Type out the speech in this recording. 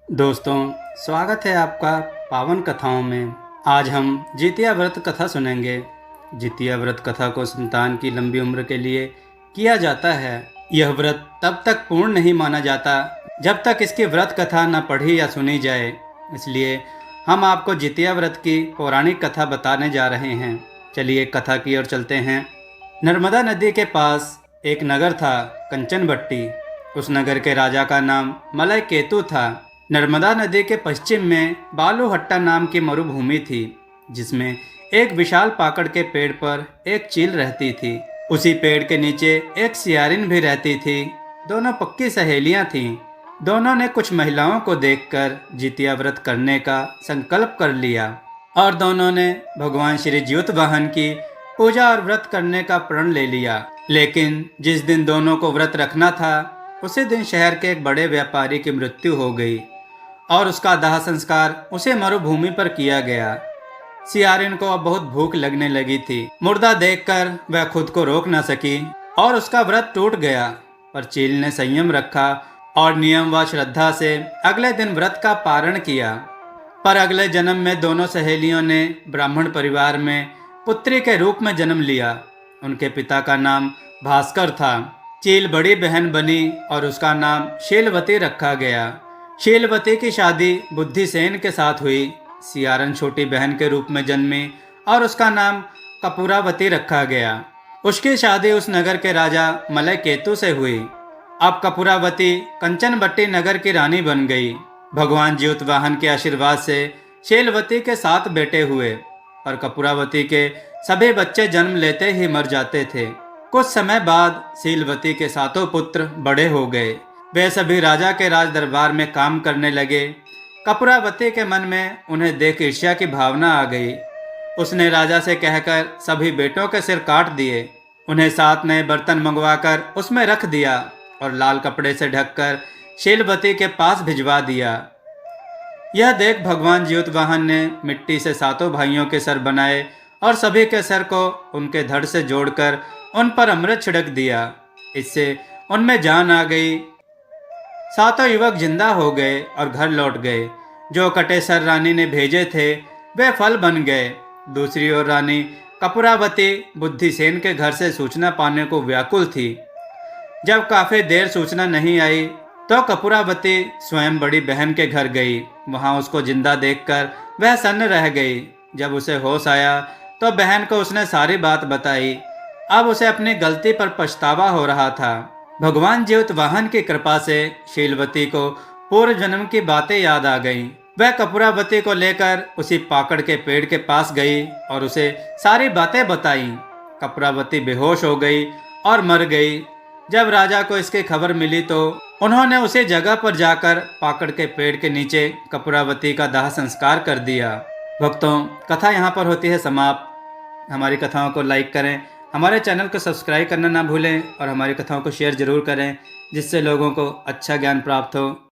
दोस्तों, स्वागत है आपका पावन कथाओं में। आज हम जितिया व्रत कथा सुनेंगे। जितिया व्रत कथा को संतान की लंबी उम्र के लिए किया जाता है। यह व्रत तब तक पूर्ण नहीं माना जाता जब तक इसकी व्रत कथा न पढ़ी या सुनी जाए। इसलिए हम आपको जितिया व्रत की पौराणिक कथा बताने जा रहे हैं। चलिए कथा की ओर चलते हैं। नर्मदा नदी के पास एक नगर था, कंचनभट्टी। उस नगर के राजा का नाम मलय केतु था। नर्मदा नदी के पश्चिम में बालूहट्टा नाम की मरुभूमि थी, जिसमें एक विशाल पाकड़ के पेड़ पर एक चील रहती थी। उसी पेड़ के नीचे एक सियारिन भी रहती थी। दोनों पक्की सहेलियां थीं। दोनों ने कुछ महिलाओं को देखकर जितिया व्रत करने का संकल्प कर लिया और दोनों ने भगवान श्री ज्योतिवाहन की पूजा और व्रत करने का प्रण ले लिया। लेकिन जिस दिन दोनों को व्रत रखना था, उसी दिन शहर के एक बड़े व्यापारी की मृत्यु हो गई और उसका दाह संस्कार उसे मरुभूमि पर किया गया। सियारिन को अब बहुत भूख लगने लगी थी। मुर्दा देखकर वह खुद को रोक न सकी और उसका व्रत टूट गया। पर चील ने संयम रखा और नियम व श्रद्धा से अगले दिन व्रत का पारण किया। पर अगले जन्म में दोनों सहेलियों ने ब्राह्मण परिवार में पुत्री के रूप में जन्म लिया। उनके पिता का नाम भास्कर था। चील बड़ी बहन बनी और उसका नाम शीलवती रखा गया। शीलवती की शादी बुद्धिसेन के साथ हुई। सियारन छोटी बहन के रूप में जन्मी और उसका नाम कपूरावती रखा गया। उसकी शादी उस नगर के राजा मलय केतु से हुई। अब कपूरावती कंचनभट्टी नगर की रानी बन गई। भगवान ज्योतिवाहन के आशीर्वाद से शीलवती के 7 बेटे हुए, पर कपूरावती के सभी बच्चे जन्म लेते ही मर जाते थे। कुछ समय बाद शीलवती के 7 पुत्र बड़े हो गए। वे सभी राजा के राज दरबार में काम करने लगे। कपूरावती के मन में उन्हें देख ईर्ष्या की भावना आ गई। उसने राजा से कहकर सभी बेटों के सिर काट दिए। उन्हें 7 नए बर्तन मंगवाकर उसमें रख दिया और लाल कपड़े से ढककर शीलवती के पास भिजवा दिया। यह देख भगवान ज्योतिवाहन ने मिट्टी से 7 भाइयों के सर बनाए और सभी के सर को उनके धड़ से जोड़कर उन पर अमृत छिड़क दिया। इससे उनमें जान आ गई। 7 युवक जिंदा हो गए और घर लौट गए। जो कटे सर रानी ने भेजे थे, वे फल बन गए। दूसरी ओर रानी कपूरावती बुद्धिसेन के घर से सूचना पाने को व्याकुल थी। जब काफी देर सूचना नहीं आई, तो कपूरावती स्वयं बड़ी बहन के घर गई। वहां उसको जिंदा देखकर वह सन्न रह गई। जब उसे होश आया, तो बहन को उसने सारी बात बताई। अब उसे अपनी गलती पर पछतावा हो रहा था। भगवान ज्योतिवाहन की कृपा से शीलवती को पूर्व जन्म की बातें याद आ गईं। वह कपूरावती को लेकर उसी पाकड़ के पेड़ के पास गई और उसे सारी बातें बताईं। कपूरावती बेहोश हो गई और मर गई। जब राजा को इसकी खबर मिली, तो उन्होंने उसी जगह पर जाकर पाकड़ के पेड़ के नीचे कपूरावती का दाह संस्कार कर दिया। भक्तों, कथा यहाँ पर होती है समाप्त। हमारी कथाओं को लाइक करें, हमारे चैनल को सब्सक्राइब करना ना भूलें और हमारी कथाओं को शेयर ज़रूर करें, जिससे लोगों को अच्छा ज्ञान प्राप्त हो।